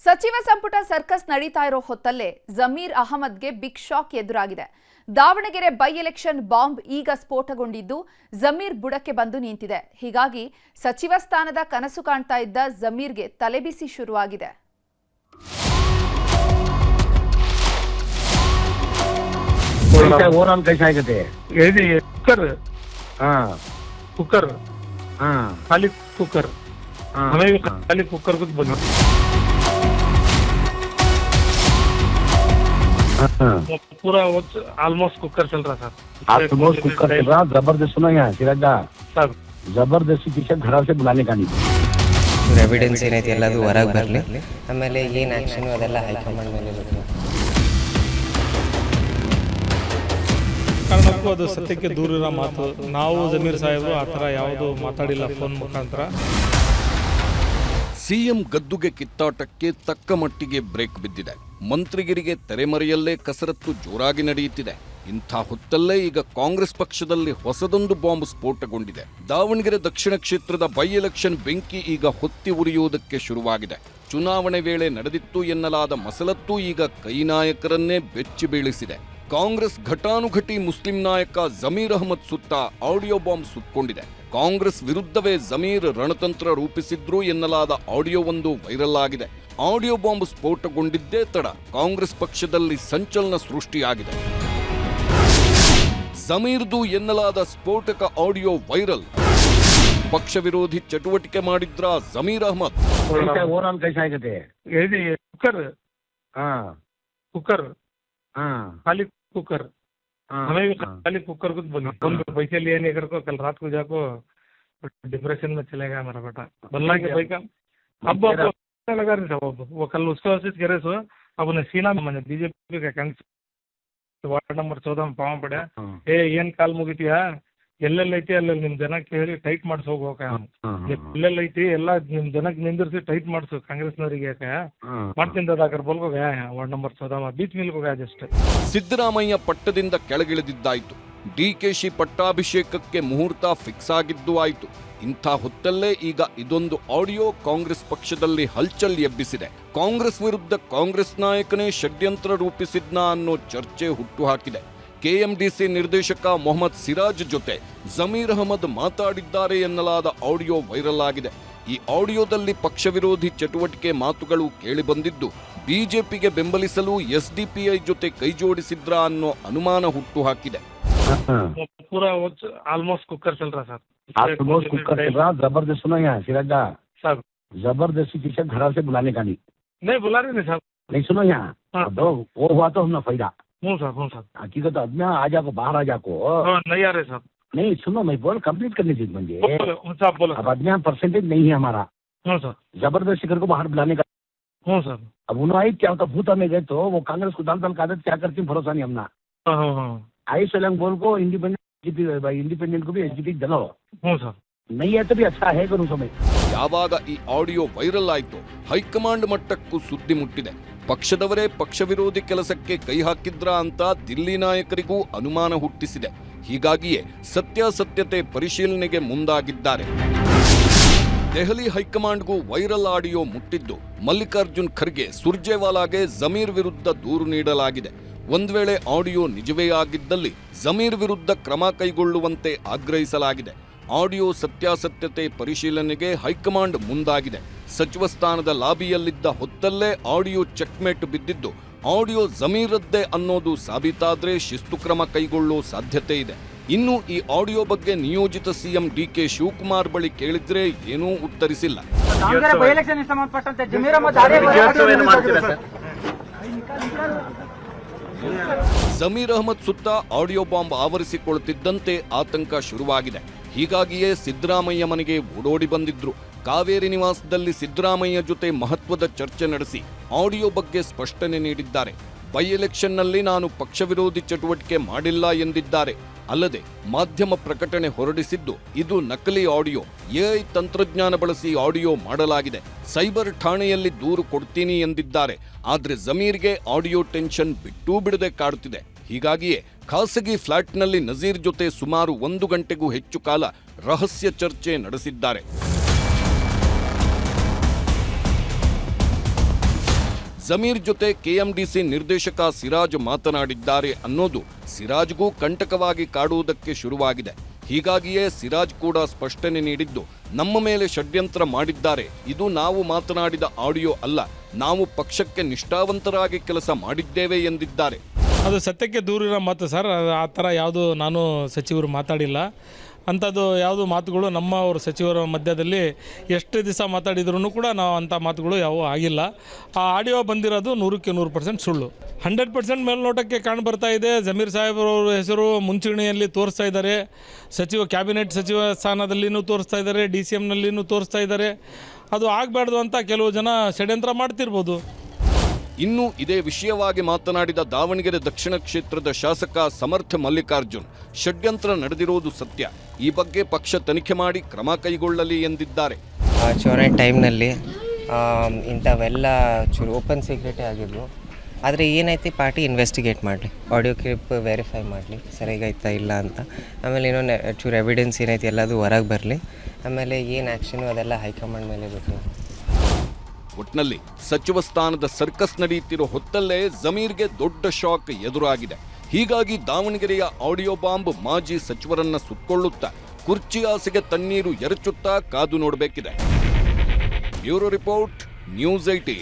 ಸಚಿವ ಸಂಪುಟ ಸರ್ಕಸ್ ನಡೀತಾ ಇರೋ ಹೊತ್ತಲ್ಲೇ ಜಮೀರ್ ಅಹಮದ್ಗೆ ಬಿಗ್ ಶಾಕ್ ಎದುರಾಗಿದೆ. ದಾವಣಗೆರೆ ಬೈ ಎಲೆಕ್ಷನ್ ಬಾಂಬ್ ಈಗ ಸ್ಫೋಟಗೊಂಡಿದ್ದು ಜಮೀರ್ ಬುಡಕ್ಕೆ ಬಂದು ನಿಂತಿದೆ. ಹೀಗಾಗಿ ಸಚಿವ ಸ್ಥಾನದ ಕನಸು ಕಾಣ್ತಾ ಇದ್ದ ಜಮೀರ್ಗೆ ತಲೆಬಿಸಿ ಶುರುವಾಗಿದೆ. कुकर खाली कुकर हमें खाली कुकर कुछ बना पूरा ऑलमोस्ट कुकर चल रहा था. ऑलमोस्ट कुकर चल रहा. जबरदस्त सुना यहाँ सिराज सर जबरदस्ती पीछे घर से बुलाने का नहीं. ಎವಿಡೆನ್ಸ್ ಏನೈತಿ ಎಲ್ಲದು ಹೊರಗೆ ಬರಲಿ. ಆಮೇಲೆ ಏನು ಆ್ಯಕ್ಷನ್ ಅದೆಲ್ಲ ಹೈಕಮಾಂಡ್ ಮೇಲೆ ಇರುತ್ತೆ. ಕಾರಣಕ್ಕೂ ಅದು ಸತ್ಯಕ್ಕೆ ದೂರಿರೋ ಮಾತು. ನಾವು ಜಮೀರ್ ಸಾಹೇಬರು ಆ ಥರ ಯಾವುದು ಮಾತಾಡಿಲ್ಲ ಫೋನ್ ಮುಖಾಂತರ. ಸಿಎಂ ಗದ್ದುಗೆ ಕಿತ್ತಾಟಕ್ಕೆ ತಕ್ಕ ಮಟ್ಟಿಗೆ ಬ್ರೇಕ್ ಬಿದ್ದಿದೆ. ಮಂತ್ರಿಗಿರಿಗೆ ತೆರೆಮರೆಯಲ್ಲೇ ಕಸರತ್ತು ಜೋರಾಗಿ ನಡೆಯುತ್ತಿದೆ. ಇಂಥ ಹೊತ್ತಲ್ಲೇ ಈಗ ಕಾಂಗ್ರೆಸ್ ಪಕ್ಷದಲ್ಲಿ ಹೊಸದೊಂದು ಬಾಂಬ್ ಸ್ಫೋಟಗೊಂಡಿದೆ. ದಾವಣಗೆರೆ ದಕ್ಷಿಣ ಕ್ಷೇತ್ರದ ಬೈ ಎಲೆಕ್ಷನ್ ಬೆಂಕಿ ಈಗ ಹೊತ್ತಿ ಉರಿಯುವುದಕ್ಕೆ ಶುರುವಾಗಿದೆ. ಚುನಾವಣೆ ವೇಳೆ ನಡೆದಿತ್ತು ಎನ್ನಲಾದ ಮಸಲತ್ತು ಈಗ ಕೈ ನಾಯಕರನ್ನೇ ಬೆಚ್ಚಿ ಬೀಳಿಸಿದೆ. ಕಾಂಗ್ರೆಸ್ ಘಟಾನುಘಟಿ ಮುಸ್ಲಿಂ ನಾಯಕ ಜಮೀರ್ ಅಹಮದ್ ಸುತ್ತ ಆಡಿಯೋ ಬಾಂಬ್ ಸುತ್ತಕೊಂಡಿದೆ. ಕಾಂಗ್ರೆಸ್ ವಿರುದ್ಧವೇ ಜಮೀರ್ ರಣತಂತ್ರ ರೂಪಿಸಿದ್ರು ಎನ್ನಲಾದ ಆಡಿಯೋವೊಂದು ವೈರಲ್ ಆಗಿದೆ. ಆಡಿಯೋ ಬಾಂಬ್ ಸ್ಫೋಟಗೊಂಡಿದ್ದೇ ತಡ ಕಾಂಗ್ರೆಸ್ ಪಕ್ಷದಲ್ಲಿ ಸಂಚಲನ ಸೃಷ್ಟಿಯಾಗಿದೆ. ಜಮೀರ್ದು ಎನ್ನಲಾದ ಸ್ಫೋಟಕ ಆಡಿಯೋ ವೈರಲ್. ಪಕ್ಷ ವಿರೋಧಿ ಚಟುವಟಿಕೆ ಮಾಡಿದ್ರ ಜಮೀರ್ ಅಹಮದ್. कुकर खाली कुकर हमें खाली कुकर कुछ बना. पैसे लिए नहीं कर को कल रात को जाको डिप्रेशन में चलेगा हमारा बेटा. बल्ला के भाई का अब लगा रहे सब वो कल उसको मैसेज करे सो अब उन्हें सीना में मैंने बीजेपी का कैंसिल वार्ड नंबर 14 में पाव पड़ा. ಏನ್ ಕಾಲ್ ಮುಗಿತೀಯಾ ಎಲ್ಲೆಲ್ಲೈತಿ ಅಲ್ಲೆಲ್ಲ ನಿಮ್ ಜನಕ್ಕೆ ಹೇಳಿ ಟೈಟ್ ಮಾಡಿಸ್ ಹೋಗೋಕ. ಎಲ್ಲೆಲ್ಲೈತಿ ಎಲ್ಲ ನಿಮ್ ಜನಕ್ಕೆ ನಿಂದಿರಿಸಿ ಟೈಟ್ ಮಾಡಿಸು ಕಾಂಗ್ರೆಸ್ನವರಿಗೆ ಮಾಡ್ತೀನಿ ದಾದಾಕರ್ ಬೋಲ್ಕೋ ಗಯಾ ವಾರ್ಡ್ ನಂಬರ್ 14 ಬೀಚ್ ಮಿಲ್ಕೋ ಗಯಾ ಜಸ್ಟ್. ಸಿದ್ದರಾಮಯ್ಯ ಪಟ್ಟದಿಂದ ಕೆಳಗಿಳಿದಿದ್ದಾಯಿತು. ಡಿಕೆಶಿ ಪಟ್ಟಾಭಿಷೇಕಕ್ಕೆ ಮುಹೂರ್ತ ಫಿಕ್ಸ್ ಆಗಿದ್ದು ಆಯಿತು. ಇಂಥ ಹೊತ್ತಲ್ಲೇ ಈಗ ಇದೊಂದು ಆಡಿಯೋ ಕಾಂಗ್ರೆಸ್ ಪಕ್ಷದಲ್ಲಿ ಹಲ್ಚಲ್ ಎಬ್ಬಿಸಿದೆ. ಕಾಂಗ್ರೆಸ್ ವಿರುದ್ಧ ಕಾಂಗ್ರೆಸ್ ನಾಯಕನೇ ಷಡ್ಯಂತ್ರ ರೂಪಿಸಿದ್ನ ಅನ್ನೋ ಚರ್ಚೆ ಹುಟ್ಟುಹಾಕಿದೆ. ಕೆಎಂಡಿಸಿ ನಿರ್ದೇಶಕ ಮೊಹಮ್ಮದ್ ಸಿರಾಜ್ ಜೊತೆ ಜಮೀರ್ ಅಹಮದ್ ಮಾತಾಡಿದ್ದಾರೆ ಎನ್ನಲಾದ ಆಡಿಯೋ ವೈರಲ್ ಆಗಿದೆ. ಈ ಆಡಿಯೋದಲ್ಲಿ ಪಕ್ಷ ವಿರೋಧಿ ಚಟುವಟಿಕೆ ಮಾತುಗಳು ಕೇಳಿಬಂದಿದ್ದು ಬಿಜೆಪಿಗೆ ಬೆಂಬಲಿಸಲು ಎಸ್ಡಿಪಿಐ ಜೊತೆ ಕೈಜೋಡಿಸಿದ್ರ ಅನ್ನೋ ಅನುಮಾನ ಹುಟ್ಟುಹಾಕಿದೆ. पूरा ऑलमोस्ट कुकर चल रहा सर. ऑलमोस्ट कुकर चल रहा. जबरदस्त सुना यहाँ सिराज सर जबरदस्ती पीछे घर से बुलाने का नहीं बुला रहे नहीं साहब. नहीं सुनो यहाँ दो वो हुआ तो हमने फायदा. हूँ सर हकीकत अभियान आ जाको बाहर आ जाको नहीं आ रहे साहब. नहीं सुनो मैं बोल कंप्लीट करने दीजिए मुझे. साहब बोलो. अब अभियान परसेंटेज नहीं है हमारा. हूँ सर जबरदस्ती कर को बाहर बुलाने का. हूँ सर अब उन्होंने आई क्या होता भूता में गए तो वो कांग्रेस को दाल का आदत क्या करती भरोसा नहीं हमना. आई सोलंग बोल को इंडिपेंडेंट को भी एसजीपी दलो. हूँ सर नहीं है तो भी अच्छा है करूँ समय. ಯಾವಾಗ ಈ ಆಡಿಯೋ ವೈರಲ್ ಆಯಿತು ಹೈಕಮಾಂಡ್ ಮಟ್ಟಕ್ಕೂ ಸುದ್ದಿ ಮುಟ್ಟಿದೆ. ಪಕ್ಷದವರೇ ಪಕ್ಷ ವಿರೋಧಿ ಕೆಲಸಕ್ಕೆ ಕೈ ಹಾಕಿದ್ರ ಅಂತ ದಿಲ್ಲಿ ನಾಯಕರಿಗೂ ಅನುಮಾನ ಹುಟ್ಟಿಸಿದೆ. ಹೀಗಾಗಿಯೇ ಸತ್ಯಾಸತ್ಯತೆ ಪರಿಶೀಲನೆಗೆ ಮುಂದಾಗಿದ್ದಾರೆ. ದೆಹಲಿ ಹೈಕಮಾಂಡ್ಗೂ ವೈರಲ್ ಆಡಿಯೋ ಮುಟ್ಟಿದ್ದು ಮಲ್ಲಿಕಾರ್ಜುನ್ ಖರ್ಗೆ ಸುರ್ಜೇವಾಲಾಗೆ ಜಮೀರ್ ವಿರುದ್ಧ ದೂರು ನೀಡಲಾಗಿದೆ. ಒಂದ್ ವೇಳೆ ಆಡಿಯೋ ನಿಜವೇ ಆಗಿದ್ದಲ್ಲಿ ಜಮೀರ್ ವಿರುದ್ಧ ಕ್ರಮ ಕೈಗೊಳ್ಳುವಂತೆ ಆಗ್ರಹಿಸಲಾಗಿದೆ. ಆಡಿಯೋ ಸತ್ಯಾಸತ್ಯತೆ ಪರಿಶೀಲನೆಗೆ ಹೈಕಮಾಂಡ್ ಮುಂದಾಗಿದೆ. ಸಚಿವ ಸ್ಥಾನದ ಲಾಬಿಯಲ್ಲಿದ್ದ ಹೊತ್ತಲ್ಲೇ ಆಡಿಯೋ ಚೆಕ್ಮೇಟ್ ಬಿದ್ದಿದ್ದು ಆಡಿಯೋ ಜಮೀರದ್ದೇ ಅನ್ನೋದು ಸಾಬೀತಾದ್ರೆ ಶಿಸ್ತು ಕ್ರಮ ಕೈಗೊಳ್ಳೋ ಸಾಧ್ಯತೆ ಇದೆ. ಇನ್ನು ಈ ಆಡಿಯೋ ಬಗ್ಗೆ ನಿಯೋಜಿತ ಸಿಎಂ ಡಿಕೆ ಶಿವಕುಮಾರ್ ಬಳಿ ಕೇಳಿದ್ರೆ ಏನೂ ಉತ್ತರಿಸಿಲ್ಲ. ಜಮೀರ್ ಅಹಮದ್ ಸುತ್ತ ಆಡಿಯೋ ಬಾಂಬ್ ಆವರಿಸಿಕೊಳ್ಳುತ್ತಿದ್ದಂತೆ ಆತಂಕ ಶುರುವಾಗಿದೆ. ಹೀಗಾಗಿಯೇ ಸಿದ್ದರಾಮಯ್ಯ ಮನೆಗೆ ಓಡೋಡಿ ಬಂದಿದ್ರು. ಕಾವೇರಿ ನಿವಾಸದಲ್ಲಿ ಸಿದ್ದರಾಮಯ್ಯ ಜೊತೆ ಮಹತ್ವದ ಚರ್ಚೆ ನಡೆಸಿ ಆಡಿಯೋ ಬಗ್ಗೆ ಸ್ಪಷ್ಟನೆ ನೀಡಿದ್ದಾರೆ. ಬೈ ಎಲೆಕ್ಷನ್ನಲ್ಲಿ ನಾನು ಪಕ್ಷ ವಿರೋಧಿ ಚಟುವಟಿಕೆ ಮಾಡಿಲ್ಲ ಎಂದಿದ್ದಾರೆ. ಅಲ್ಲದೆ ಮಾಧ್ಯಮ ಪ್ರಕಟಣೆ ಹೊರಡಿಸಿದ್ದು ಇದು ನಕಲಿ ಆಡಿಯೋ, ಎಐ ತಂತ್ರಜ್ಞಾನ ಬಳಸಿ ಆಡಿಯೋ ಮಾಡಲಾಗಿದೆ, ಸೈಬರ್ ಠಾಣೆಯಲ್ಲಿ ದೂರು ಕೊಡ್ತೀನಿ ಎಂದಿದ್ದಾರೆ. ಆದ್ರೆ ಜಮೀರ್ಗೆ ಆಡಿಯೋ ಟೆನ್ಷನ್ ಬಿಟ್ಟೂ ಬಿಡದೆ ಕಾಡುತ್ತಿದೆ. ಹೀಗಾಗಿಯೇ ಖಾಸಗಿ ಫ್ಲಾಟ್ನಲ್ಲಿ ನಜೀರ್ ಜೊತೆ ಸುಮಾರು 1 ಗಂಟೆಗೂ ಹೆಚ್ಚು ಕಾಲ ರಹಸ್ಯ ಚರ್ಚೆ ನಡೆಸಿದ್ದಾರೆ. ಜಮೀರ್ ಜೊತೆ ಕೆಎಂಡಿಸಿ ನಿರ್ದೇಶಕ ಸಿರಾಜ್ ಮಾತನಾಡಿದ್ದಾರೆ ಅನ್ನೋದು ಸಿರಾಜ್ಗೂ ಕಂಟಕವಾಗಿ ಕಾಡುವುದಕ್ಕೆ ಶುರುವಾಗಿದೆ. ಹೀಗಾಗಿಯೇ ಸಿರಾಜ್ ಕೂಡ ಸ್ಪಷ್ಟನೆ ನೀಡಿದ್ದು, ನಮ್ಮ ಮೇಲೆ ಷಡ್ಯಂತ್ರ ಮಾಡಿದ್ದಾರೆ, ಇದು ನಾವು ಮಾತನಾಡಿದ ಆಡಿಯೋ ಅಲ್ಲ, ನಾವು ಪಕ್ಷಕ್ಕೆ ನಿಷ್ಠಾವಂತರಾಗಿ ಕೆಲಸ ಮಾಡಿದ್ದೇವೆ ಎಂದಿದ್ದಾರೆ. ಅದು ಸತ್ಯಕ್ಕೆ ದೂರಿರೋ ಮಾತು ಸರ್. ಆ ಥರ ಯಾವುದು ನಾನು ಸಚಿವರು ಮಾತಾಡಿಲ್ಲ. ಅಂಥದ್ದು ಯಾವುದು ಮಾತುಗಳು ನಮ್ಮ ಅವ್ರ ಸಚಿವರ ಮಧ್ಯದಲ್ಲಿ ಎಷ್ಟು ದಿವಸ ಮಾತಾಡಿದ್ರೂ ಕೂಡ ನಾವು ಅಂಥ ಮಾತುಗಳು ಯಾವುವು ಆಗಿಲ್ಲ. ಆ ಆಡಿಯೋ ಬಂದಿರೋದು 100% ಸುಳ್ಳು. 100% ಮೇಲ್ನೋಟಕ್ಕೆ ಕಾಣ್ಬರ್ತಾ ಇದೆ. ಜಮೀರ್ ಸಾಹೇಬ್ರವ್ರ ಹೆಸರು ಮುಂಚೂಣಿಯಲ್ಲಿ ತೋರಿಸ್ತಾ ಇದ್ದಾರೆ. ಕ್ಯಾಬಿನೆಟ್ ಸಚಿವ ಸ್ಥಾನದಲ್ಲಿನೂ ತೋರಿಸ್ತಾ ಇದ್ದಾರೆ, DCMನಲ್ಲಿನೂ ತೋರಿಸ್ತಾ ಇದ್ದಾರೆ. ಅದು ಆಗಬಾರ್ದು ಅಂತ ಕೆಲವು ಜನ ಷಡ್ಯಂತ್ರ ಮಾಡ್ತಿರ್ಬೋದು. ಇನ್ನು ಇದೇ ವಿಷಯವಾಗಿ ಮಾತನಾಡಿದ ದಾವಣಗೆರೆ ದಕ್ಷಿಣ ಕ್ಷೇತ್ರದ ಶಾಸಕ ಸಮರ್ಥ ಮಲ್ಲಿಕಾರ್ಜುನ್, ಷಡ್ಯಂತ್ರ ನಡೆದಿರುವುದು ಸತ್ಯ, ಈ ಬಗ್ಗೆ ಪಕ್ಷ ತನಿಖೆ ಮಾಡಿ ಕ್ರಮ ಕೈಗೊಳ್ಳಲಿ ಎಂದಿದ್ದಾರೆ. ಚುನಾವಣೆ ಟೈಮ್ನಲ್ಲಿ ಇಂಥವೆಲ್ಲ ಚೂರು ಓಪನ್ ಸೀಕ್ರೆಟೇ ಆಗಿದ್ವು. ಆದರೆ ಏನೈತಿ ಪಾರ್ಟಿ ಇನ್ವೆಸ್ಟಿಗೇಟ್ ಮಾಡಲಿ, ಆಡಿಯೋ ಕ್ಲಿಪ್ ವೆರಿಫೈ ಮಾಡಲಿ ಸರಿಯಾಗೈತಾ ಇಲ್ಲ ಅಂತ. ಆಮೇಲೆ ಏನೋ ಚೂರು ಎವಿಡೆನ್ಸ್ ಏನೈತಿ ಎಲ್ಲದು ಹೊರಗೆ ಬರಲಿ. ಆಮೇಲೆ ಏನು ಆ್ಯಕ್ಷನು ಅದೆಲ್ಲ ಹೈಕಮಾಂಡ್ ಮೇಲೆ ಬಿಟ್ಟು. ಒಟ್ನಲ್ಲಿ ಸಚಿವ ಸ್ಥಾನದ ಸರ್ಕಸ್ ನಡೆಯುತ್ತಿರೋ ಹೊತ್ತಲ್ಲೇ ಜಮೀರ್ಗೆ ದೊಡ್ಡ ಶಾಕ್ ಎದುರಾಗಿದೆ. ಹೀಗಾಗಿ ದಾವಣಗೆರೆಯ ಆಡಿಯೋ ಬಾಂಬ್ ಮಾಜಿ ಸಚಿವರನ್ನ ಸುತ್ತಕೊಳ್ಳುತ್ತಾ ಕುರ್ಚಿ ಆಸೆಗೆ ತಣ್ಣೀರು ಎರಚುತ್ತಾ ಕಾದು ನೋಡಬೇಕಿದೆ. Bureau report, news 18.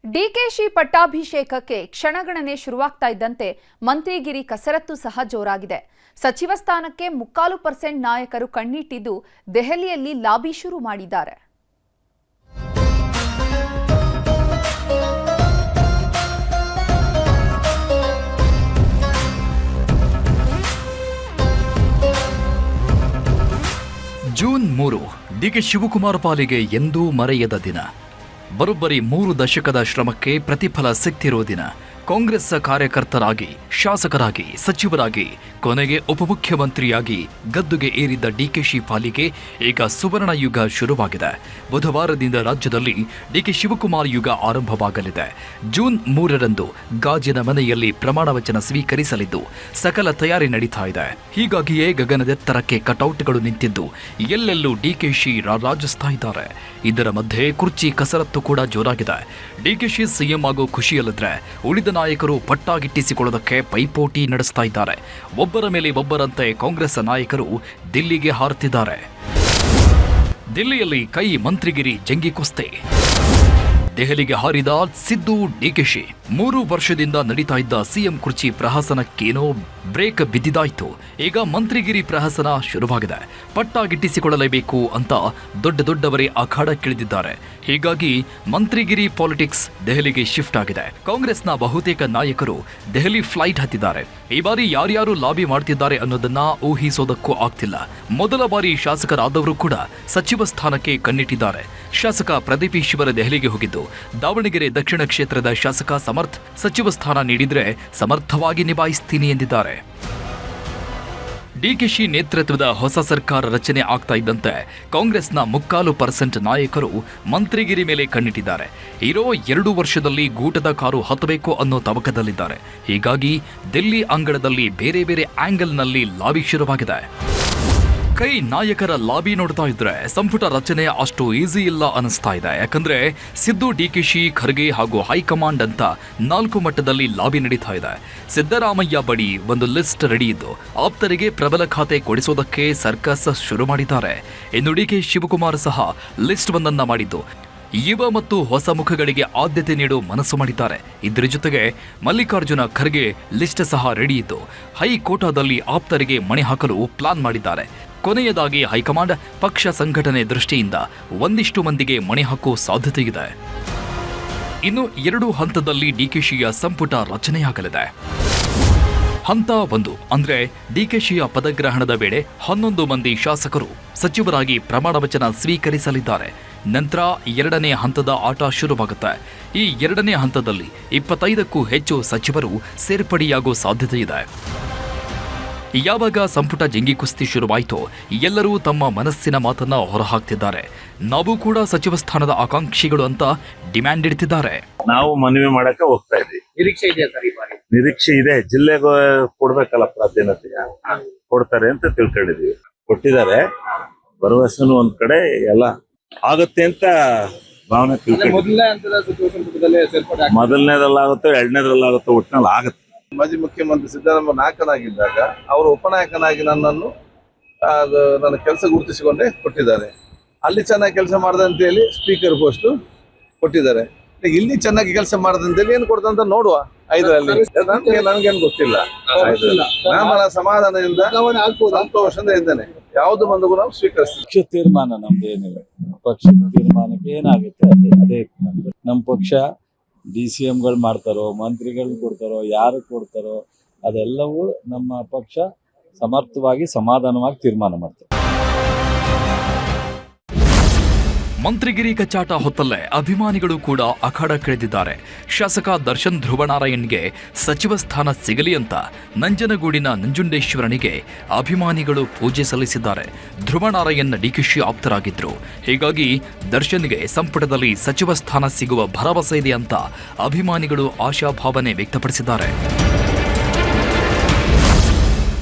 ಡಿಕೆಶಿ ಪಟ್ಟಾಭಿಷೇಕಕ್ಕೆ ಕ್ಷಣಗಣನೆ ಶುರುವಾಗ್ತಾ ಇದ್ದಂತೆ ಮಂತ್ರಿಗಿರಿ ಕಸರತ್ತು ಸಹ ಜೋರಾಗಿದೆ. ಸಚಿವ ಸ್ಥಾನಕ್ಕೆ 3.25% ನಾಯಕರು ಕಣ್ಣಿಟ್ಟಿದ್ದು ದೆಹಲಿಯಲ್ಲಿ ಲಾಬಿ ಶುರು ಮಾಡಿದ್ದಾರೆ. ಜೂನ್ 3 ಡಿಕೆ ಶಿವಕುಮಾರ್ ಪಾಲಿಗೆ ಎಂದೂ ಮರೆಯದ ದಿನ. ಬರೋಬ್ಬರಿ 3 ದಶಕದ ಶ್ರಮಕ್ಕೆ ಪ್ರತಿಫಲ ಸಿಕ್ತಿರೋ ದಿನ. ಕಾಂಗ್ರೆಸ್ ಕಾರ್ಯಕರ್ತರಾಗಿ, ಶಾಸಕರಾಗಿ, ಸಚಿವರಾಗಿ, ಕೊನೆಗೆ ಉಪಮುಖ್ಯಮಂತ್ರಿಯಾಗಿ ಗದ್ದುಗೆ ಏರಿದ್ದ ಡಿಕೆಶಿ ಪಾಲಿಗೆ ಈಗ ಸುವರ್ಣ ಯುಗ ಶುರುವಾಗಿದೆ. ಬುಧವಾರದಿಂದ ರಾಜ್ಯದಲ್ಲಿ ಡಿಕೆ ಶಿವಕುಮಾರ್ ಯುಗ ಆರಂಭವಾಗಲಿದೆ. ಜೂನ್ 3ರಂದು ಗಾಜಿನ ಮನೆಯಲ್ಲಿ ಪ್ರಮಾಣ ವಚನ ಸ್ವೀಕರಿಸಲಿದ್ದು ಸಕಲ ತಯಾರಿ ನಡೀತಾ ಇದೆ. ಹೀಗಾಗಿಯೇ ಗಗನದೆತ್ತರಕ್ಕೆ ಕಟೌಟ್ಗಳು ನಿಂತಿದ್ದು ಎಲ್ಲೆಲ್ಲೂ ಡಿಕೆಶಿ ರಾರಾಜಿಸ್ತಾ ಇದ್ದಾರೆ. ಇದರ ಮಧ್ಯೆ ಕುರ್ಚಿ ಕಸರತ್ತು ಕೂಡ ಜೋರಾಗಿದೆ. ಡಿಕೆಶಿ ಸಿಎಂ ಆಗೋ ಖುಷಿಯಲ್ಲಿದ್ರೆ ಉಳಿದ ನಾಯಕರು ಪಟ್ಟಾಗಿಟ್ಟಿಸಿಕೊಳ್ಳೋದಕ್ಕೆ ಪೈಪೋಟಿ ನಡೆಸ್ತಾ ಇದ್ದಾರೆ. ಒಬ್ಬರ ಮೇಲೆ ಒಬ್ಬರಂತೆ ಕಾಂಗ್ರೆಸ್ ನಾಯಕರು ದಿಲ್ಲಿಗೆ ಹಾರುತ್ತಿದ್ದಾರೆ. ದಿಲ್ಲಿಯಲ್ಲಿ ಕೈ ಮಂತ್ರಿಗಿರಿ ಜಂಗಿ ಕುಸ್ತಿ. ದೆಹಲಿಗೆ ಹಾರಿದ ಸಿದ್ದು ಡಿಕೆಶಿ. 3 ವರ್ಷದಿಂದ ನಡೀತಾ ಇದ್ದ ಸಿಎಂ ಕುರ್ಚಿ ಪ್ರಹಸನಕ್ಕೇನೋ ಬ್ರೇಕ್ ಬಿದ್ದಿದ್ದಾಯ್ತು. ಈಗ ಮಂತ್ರಿಗಿರಿ ಪ್ರಹಸನ ಶುರುವಾಗಿದೆ. ಪಟ್ಟಾಗಿಟ್ಟಿಸಿಕೊಳ್ಳಲೇಬೇಕು ಅಂತ ದೊಡ್ಡವರೇ ಅಖಾಡಕ್ಕಿಳಿದಿದ್ದಾರೆ. ಹೀಗಾಗಿ ಮಂತ್ರಿಗಿರಿ ಪಾಲಿಟಿಕ್ಸ್ ದೆಹಲಿಗೆ ಶಿಫ್ಟ್ ಆಗಿದೆ. ಕಾಂಗ್ರೆಸ್ನ ಬಹುತೇಕ ನಾಯಕರು ದೆಹಲಿ ಫ್ಲೈಟ್ ಹತ್ತಿದ್ದಾರೆ. ಈ ಬಾರಿ ಯಾರ್ಯಾರು ಲಾಬಿ ಮಾಡ್ತಿದ್ದಾರೆ ಅನ್ನೋದನ್ನ ಊಹಿಸೋದಕ್ಕೂ ಆಗ್ತಿಲ್ಲ. ಮೊದಲ ಬಾರಿ ಶಾಸಕರಾದವರು ಕೂಡ ಸಚಿವ ಸ್ಥಾನಕ್ಕೆ ಕಣ್ಣಿಟ್ಟಿದ್ದಾರೆ. ಶಾಸಕ ಪ್ರದೀಪ್ ಈಶ್ವರ ದೆಹಲಿಗೆ ಹೋಗಿದ್ದು, ದಾವಣಗೆರೆ ದಕ್ಷಿಣ ಕ್ಷೇತ್ರದ ಶಾಸಕ ಸಮರ್ಥ್ ಸಚಿವ ಸ್ಥಾನ ನೀಡಿದ್ರೆ ಸಮರ್ಥವಾಗಿ ನಿಭಾಯಿಸ್ತೀನಿ ಎಂದಿದ್ದಾರೆ. ಡಿಕೆಶಿ ನೇತೃತ್ವದ ಹೊಸ ಸರ್ಕಾರ ರಚನೆ ಆಗ್ತಾ ಇದ್ದಂತೆ ಕಾಂಗ್ರೆಸ್ನ 3.25% ನಾಯಕರು ಮಂತ್ರಿಗಿರಿ ಮೇಲೆ ಕಣ್ಣಿಟ್ಟಿದ್ದಾರೆ. ಇರೋ 2 ವರ್ಷದಲ್ಲಿ ಗೂಟದ ಕಾರು ಹತ್ತಬೇಕು ಅನ್ನೋ ತವಕದಲ್ಲಿದ್ದಾರೆ. ಹೀಗಾಗಿ ದಿಲ್ಲಿ ಅಂಗಳದಲ್ಲಿ ಬೇರೆ ಬೇರೆ ಆಂಗಲ್ನಲ್ಲಿ ಲಾಬಿ ಶುರುವಾಗಿದೆ. ಕೈ ನಾಯಕರ ಲಾಬಿ ನೋಡ್ತಾ ಇದ್ರೆ ಸಂಪುಟ ರಚನೆ ಅಷ್ಟು ಈಸಿ ಇಲ್ಲ ಅನಿಸ್ತಾ ಇದೆ. ಯಾಕಂದ್ರೆ ಸಿದ್ದು, ಡಿಕೆಶಿ, ಖರ್ಗೆ ಹಾಗೂ ಹೈಕಮಾಂಡ್ ಅಂತ 4 ಮಟ್ಟದಲ್ಲಿ ಲಾಬಿ ನಡೀತಾ ಇದೆ. ಸಿದ್ದರಾಮಯ್ಯ ಬಳಿ ಒಂದು ಲಿಸ್ಟ್ ರೆಡಿ ಇದ್ದು ಆಪ್ತರಿಗೆ ಪ್ರಬಲ ಖಾತೆ ಕೊಡಿಸೋದಕ್ಕೆ ಸರ್ಕಸ್ ಶುರು ಮಾಡಿದ್ದಾರೆ. ಇನ್ನು ಡಿಕೆ ಶಿವಕುಮಾರ್ ಸಹ ಲಿಸ್ಟ್ ಒಂದನ್ನ ಮಾಡಿದ್ದು ಯುವ ಮತ್ತು ಹೊಸ ಮುಖಗಳಿಗೆ ಆದ್ಯತೆ ನೀಡೋ ಮನಸ್ಸು ಮಾಡಿದ್ದಾರೆ. ಇದರ ಜೊತೆಗೆ ಮಲ್ಲಿಕಾರ್ಜುನ ಖರ್ಗೆ ಲಿಸ್ಟ್ ಸಹ ರೆಡಿ ಇದ್ದು ಹೈಕೋಟಾದಲ್ಲಿ ಆಪ್ತರಿಗೆ ಮಣೆ ಹಾಕಲು ಪ್ಲಾನ್ ಮಾಡಿದ್ದಾರೆ. ಕೊನೆಯದಾಗಿ ಹೈಕಮಾಂಡ್ ಪಕ್ಷ ಸಂಘಟನೆ ದೃಷ್ಟಿಯಿಂದ ಒಂದಿಷ್ಟು ಮಂದಿಗೆ ಮಣೆ ಹಾಕೋ ಸಾಧ್ಯತೆ ಇದೆ. ಇನ್ನು 2 ಹಂತದಲ್ಲಿ ಡಿಕೆಶಿಯ ಸಂಪುಟ ರಚನೆಯಾಗಲಿದೆ. ಹಂತ 1 ಅಂದ್ರೆ ಡಿಕೆಶಿಯ ಪದಗ್ರಹಣದ ವೇಳೆ 11 ಮಂದಿ ಶಾಸಕರು ಸಚಿವರಾಗಿ ಪ್ರಮಾಣ ವಚನ ಸ್ವೀಕರಿಸಲಿದ್ದಾರೆ. ನಂತರ 2ನೇ ಹಂತದ ಆಟ ಶುರುವಾಗುತ್ತೆ. ಈ 2ನೇ ಹಂತದಲ್ಲಿ 25ಕ್ಕೂ ಹೆಚ್ಚು ಸಚಿವರು ಸೇರ್ಪಡೆಯಾಗೋ ಸಾಧ್ಯತೆ ಇದೆ. ಯಾವಾಗ ಸಂಪುಟ ಜಂಗಿ ಕುಸ್ತಿ ಶುರುವಾಯಿತೋ ಎಲ್ಲರೂ ತಮ್ಮ ಮನಸ್ಸಿನ ಮಾತನ್ನ ಹೊರಹಾಕ್ತಿದ್ದಾರೆ. ನಾವು ಕೂಡ ಸಚಿವ ಸ್ಥಾನದ ಆಕಾಂಕ್ಷಿಗಳು ಅಂತ ಡಿಮ್ಯಾಂಡ್ ಇಡ್ತಿದ್ದಾರೆ. ನಾವು ಮನವಿ ಮಾಡಕ್ಕೆ ಹೋಗ್ತಾ ಇದ್ವಿ. ನಿರೀಕ್ಷೆ ಇದೆ ಸರ್, ಈ ಬಾರಿ ನಿರೀಕ್ಷೆ ಇದೆ. ಜಿಲ್ಲೆಗೆ ಕೊಡ್ಬೇಕಲ್ಲ ಪ್ರಾಧಾನ್ಯತೆ, ಕೊಡ್ತಾರೆ ಅಂತ ತಿಳ್ಕೊಂಡಿದೀವಿ. ಕೊಟ್ಟಿದ್ದಾರೆ. ಭರವಸೆನೂ ಒಂದ್ ಕಡೆ ಎಲ್ಲ ಆಗುತ್ತೆ ಅಂತ ಭಾವನೆ ತಿಳ್ಕೊಂಡು ಮೊದಲನೇ ಹಂತದ ಸಚಿವ ಸಂಪುಟದಲ್ಲಿ ಸೇರ್ಪಡೆ ಆಗ್ತದೆ. ಮೊದಲನೇದಲ್ಲಾಗುತ್ತೋ ಎರಡನೇದಲ್ಲಾಗುತ್ತೋ ಒಟ್ಟಿನಲ್ಲಿ ಆಗುತ್ತೆ. ಮಾಜಿ ಮುಖ್ಯಮಂತ್ರಿ ಸಿದ್ದರಾಮಯ್ಯ ನಾಯಕನಾಗಿದ್ದಾಗ ಅವರು ಉಪನಾಯಕನಾಗಿ ನನ್ನನ್ನು ನನ್ನ ಕೆಲಸ ಗುರುತಿಸಿಕೊಂಡೇ ಕೊಟ್ಟಿದ್ದಾರೆ. ಅಲ್ಲಿ ಚೆನ್ನಾಗಿ ಕೆಲಸ ಮಾಡಿದೆ ಅಂತ ಹೇಳಿ ಸ್ಪೀಕರ್ ಪೋಸ್ಟ್ ಕೊಟ್ಟಿದ್ದಾರೆ. ಇಲ್ಲಿ ಚೆನ್ನಾಗಿ ಕೆಲಸ ಮಾಡಿದೆ ಅಂತೇಳಿ ಏನು ಕೊಡ್ತಂತ ನೋಡುವ. 5ರಲ್ಲಿ ನನಗೇನು ಗೊತ್ತಿಲ್ಲ. ನಾನು ಸಮಾಧಾನದಿಂದ ಸಂತೋಷದಿಂದ ಇದ್ದೇನೆ. ಯಾವುದು ಬಂದು ನಾವು ಸ್ವೀಕರಿಸ್ತೀವಿ. ಪಕ್ಷ ತೀರ್ಮಾನ ನಮ್ದೇನಿಲ್ಲ. ಪಕ್ಷ ತೀರ್ಮಾನಕ್ಕೆ ಏನಾಗುತ್ತೆ ಅದೇ ನಮ್ದು. ನಮ್ಮ ಪಕ್ಷ DCMಗಳು ಮಾಡ್ತಾರೋ, ಮಂತ್ರಿಗಳು ಕೊಡ್ತಾರೋ, ಯಾರು ಕೊಡ್ತಾರೋ ಅದೆಲ್ಲವೂ ನಮ್ಮ ಪಕ್ಷ ಸಮರ್ಥವಾಗಿ ಸಮಾಧಾನವಾಗಿ ತೀರ್ಮಾನ ಮಾಡ್ತಾರೆ. ಮಂತ್ರಿಗಿರಿ ಕಚ್ಚಾಟ ಹೊತ್ತಲ್ಲೇ ಅಭಿಮಾನಿಗಳು ಕೂಡ ಅಖಾಡಕ್ಕಿಳಿದಿದ್ದಾರೆ. ಶಾಸಕ ದರ್ಶನ್ ಧ್ರುವನಾರಾಯಣ್ಗೆ ಸಚಿವ ಸ್ಥಾನ ಸಿಗಲಿ ಅಂತ ನಂಜನಗೂಡಿನ ನಂಜುಂಡೇಶ್ವರನಿಗೆ ಅಭಿಮಾನಿಗಳು ಪೂಜೆ ಸಲ್ಲಿಸಿದ್ದಾರೆ. ಧ್ರುವನಾರಾಯಣ್ ಡಿಕೆಶಿ ಆಪ್ತರಾಗಿದ್ರು. ಹೀಗಾಗಿ ದರ್ಶನ್ಗೆ ಸಂಪುಟದಲ್ಲಿ ಸಚಿವ ಸ್ಥಾನ ಸಿಗುವ ಭರವಸೆ ಇದೆ ಅಂತ ಅಭಿಮಾನಿಗಳು ಆಶಾಭಾವನೆ ವ್ಯಕ್ತಪಡಿಸಿದ್ದಾರೆ.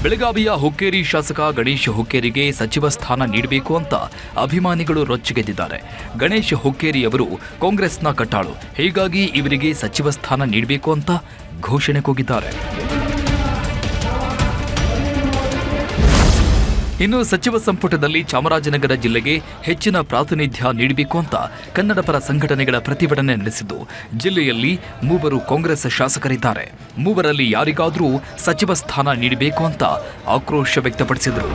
ಬೆಳಗಾವಿಯ ಹುಕ್ಕೇರಿ ಶಾಸಕ ಗಣೇಶ್ ಹುಕ್ಕೇರಿಗೆ ಸಚಿವ ಸ್ಥಾನ ನೀಡಬೇಕು ಅಂತ ಅಭಿಮಾನಿಗಳು ರೊಚ್ಚಿಗೆದ್ದಿದ್ದಾರೆ. ಗಣೇಶ್ ಹುಕ್ಕೇರಿಯವರು ಕಾಂಗ್ರೆಸ್ನ ಕಟ್ಟಾಳು. ಹೀಗಾಗಿ ಇವರಿಗೆ ಸಚಿವ ಸ್ಥಾನ ನೀಡಬೇಕು ಅಂತ ಘೋಷಣೆ ಕೂಗಿದ್ದಾರೆ. ಇನ್ನು ಸಚಿವ ಸಂಪುಟದಲ್ಲಿ ಚಾಮರಾಜನಗರ ಜಿಲ್ಲೆಗೆ ಹೆಚ್ಚಿನ ಪ್ರಾತಿನಿಧ್ಯ ನೀಡಬೇಕು ಅಂತ ಕನ್ನಡಪರ ಸಂಘಟನೆಗಳ ಪ್ರತಿಭಟನೆ ನಡೆಸಿದ್ದು, ಜಿಲ್ಲೆಯಲ್ಲಿ 3 ಕಾಂಗ್ರೆಸ್ ಶಾಸಕರಿದ್ದಾರೆ. 3ರಲ್ಲಿ ಯಾರಿಗಾದರೂ ಸಚಿವ ಸ್ಥಾನ ನೀಡಬೇಕು ಅಂತ ಆಕ್ರೋಶ ವ್ಯಕ್ತಪಡಿಸಿದರು.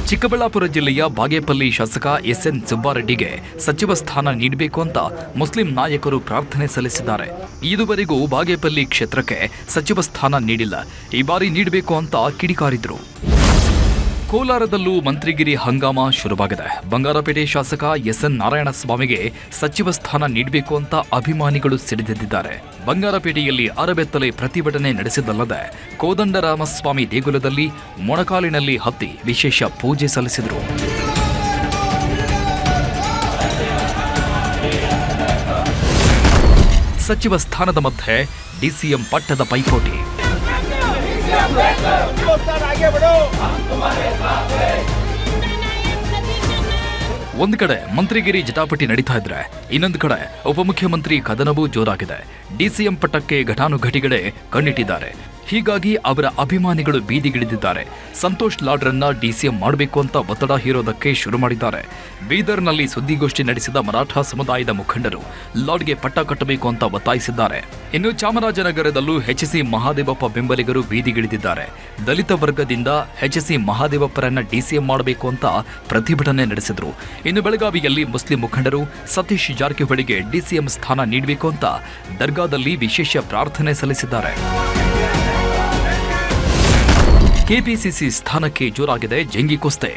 ಚಿಕ್ಕಬಳ್ಳಾಪುರ ಜಿಲ್ಲೆಯ ಬಾಗೇಪಲ್ಲಿ ಶಾಸಕ SN ಸುಬ್ಬಾರೆಡ್ಡಿಗೆ ಸಚಿವ ಸ್ಥಾನ ನೀಡಬೇಕು ಅಂತ ಮುಸ್ಲಿಂ ನಾಯಕರು ಪ್ರಾರ್ಥನೆ ಸಲ್ಲಿಸಿದ್ದಾರೆ. ಇದುವರೆಗೂ ಬಾಗೇಪಲ್ಲಿ ಕ್ಷೇತ್ರಕ್ಕೆ ಸಚಿವ ಸ್ಥಾನ ನೀಡಿಲ್ಲ. ಈ ಬಾರಿ ನೀಡಬೇಕು ಅಂತ ಕಿಡಿಕಾರಿದ್ರು. ಕೋಲಾರದಲ್ಲೂ ಮಂತ್ರಿಗಿರಿ ಹಂಗಾಮ ಶುರುವಾಗಿದೆ. ಬಂಗಾರಪೇಟೆ ಶಾಸಕ SN ನಾರಾಯಣಸ್ವಾಮಿಗೆ ಸಚಿವ ಸ್ಥಾನ ನೀಡಬೇಕು ಅಂತ ಅಭಿಮಾನಿಗಳು ಸಿಡಿದೆದ್ದಿದ್ದಾರೆ. ಬಂಗಾರಪೇಟೆಯಲ್ಲಿ ಅರಬೆತ್ತಲೆ ಪ್ರತಿಭಟನೆ ನಡೆಸಿದ್ದಲ್ಲದೆ ಕೋದಂಡರಾಮಸ್ವಾಮಿ ದೇಗುಲದಲ್ಲಿ ಮೊಣಕಾಲಿನಲ್ಲಿ ಹತ್ತಿ ವಿಶೇಷ ಪೂಜೆ ಸಲ್ಲಿಸಿದರು. ಸಚಿವ ಸ್ಥಾನದ ಮಧ್ಯೆ DCM ಪಟ್ಟದ ಪೈಪೋಟಿ. ಒಂದು ಕಡೆ ಮಂತ್ರಿಗಿರಿ ಜಟಾಪಟಿ ನಡೀತಾ ಇದ್ರೆ, ಇನ್ನೊಂದು ಕಡೆ ಉಪಮುಖ್ಯಮಂತ್ರಿ ಕದನವೂ ಜೋರಾಗಿದೆ. DCM ಪಟ್ಟಕ್ಕೆ ಘಟಾನುಘಟಿಗಳೇ ಕಣ್ಣಿಟ್ಟಿದ್ದಾರೆ. ಹೀಗಾಗಿ ಅವರ ಅಭಿಮಾನಿಗಳು ಬೀದಿಗಿಳಿದಿದ್ದಾರೆ. ಸಂತೋಷ್ ಲಾಡ್ರನ್ನ DCM ಮಾಡಬೇಕು ಅಂತ ಒತ್ತಡ ಹೇರೋದಕ್ಕೆ ಶುರು ಮಾಡಿದ್ದಾರೆ. ಬೀದರ್ನಲ್ಲಿ ಸುದ್ದಿಗೋಷ್ಠಿ ನಡೆಸಿದ ಮರಾಠ ಸಮುದಾಯದ ಮುಖಂಡರು ಲಾಡ್ಗೆ ಪಟ್ಟ ಕಟ್ಟಬೇಕು ಅಂತ ಒತ್ತಾಯಿಸಿದ್ದಾರೆ. ಇನ್ನು ಚಾಮರಾಜನಗರದಲ್ಲೂ HC ಮಹಾದೇವಪ್ಪ ಬೆಂಬಲಿಗರು ಬೀದಿಗಿಳಿದಿದ್ದಾರೆ. ದಲಿತ ವರ್ಗದಿಂದ HC ಮಹಾದೇವಪ್ಪರನ್ನ DCM ಮಾಡಬೇಕು ಅಂತ ಪ್ರತಿಭಟನೆ ನಡೆಸಿದರು. ಇನ್ನು ಬೆಳಗಾವಿಯಲ್ಲಿ ಮುಸ್ಲಿಂ ಮುಖಂಡರು ಸತೀಶ್ ಜಾರಕಿಹೊಳಿಗೆ DCM ಸ್ಥಾನ ನೀಡಬೇಕು ಅಂತ ದರ್ಗಾದಲ್ಲಿ ವಿಶೇಷ ಪ್ರಾರ್ಥನೆ ಸಲ್ಲಿಸಿದ್ದಾರೆ. ಕೆಪಿಸಿಸಿ ಸ್ಥಾನಕ್ಕೆ ಜೋರಾಗಿದೆ ಜಂಗಿ ಕುಸ್ತಿ.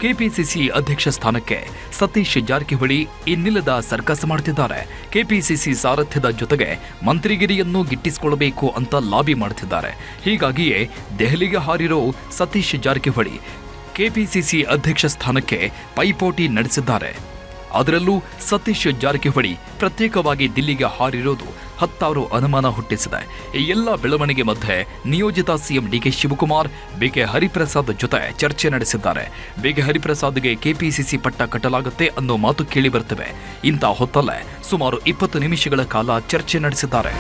ಕೆಪಿಸಿಸಿ ಅಧ್ಯಕ್ಷ ಸ್ಥಾನಕ್ಕೆ ಸತೀಶ್ ಜಾರಕಿಹೊಳಿ ಇನ್ನಿಲ್ಲದ ಸರ್ಕಸ್ ಮಾಡುತ್ತಿದ್ದಾರೆ. ಕೆಪಿಸಿಸಿ ಸಾರಥ್ಯದ ಜೊತೆಗೆ ಮಂತ್ರಿಗಿರಿಯನ್ನು ಗಿಟ್ಟಿಸಿಕೊಳ್ಳಬೇಕು ಅಂತ ಲಾಬಿ ಮಾಡುತ್ತಿದ್ದಾರೆ. ಹೀಗಾಗಿಯೇ ದೆಹಲಿಗೆ ಹಾರಿರೋ ಸತೀಶ್ ಜಾರಕಿಹೊಳಿ ಕೆಪಿಸಿಸಿ ಅಧ್ಯಕ್ಷ ಸ್ಥಾನಕ್ಕೆ ಪೈಪೋಟಿ ನಡೆಸಿದ್ದಾರೆ. ಅದರಲ್ಲೂ ಸತೀಶ್ ಜಾರಕಿಹೊಳಿ ಪ್ರತ್ಯೇಕವಾಗಿ ದಿಲ್ಲಿಗೆ ಹಾರಿರೋದು ಹತ್ತಾರು ಅನುಮಾನ ಹುಟ್ಟಿಸಿದೆ. ಈ ಎಲ್ಲ ಬೆಳವಣಿಗೆ ಮಧ್ಯೆ ನಿಯೋಜಿತ CM DK Shivakumar BK Hariprasad ಜೊತೆ ಚರ್ಚೆ ನಡೆಸಿದ್ದಾರೆ. BK ಹರಿಪ್ರಸಾದ್ಗೆ ಕೆಪಿಸಿಸಿ ಪಟ್ಟ ಕಟ್ಟಲಾಗುತ್ತೆ ಅನ್ನೋ ಮಾತು ಕೇಳಿ ಬರ್ತವೆ. ಇಂಥ ಹೊತ್ತಲ್ಲೇ ಸುಮಾರು 20 ನಿಮಿಷಗಳ ಕಾಲ ಚರ್ಚೆ ನಡೆಸಿದ್ದಾರೆ.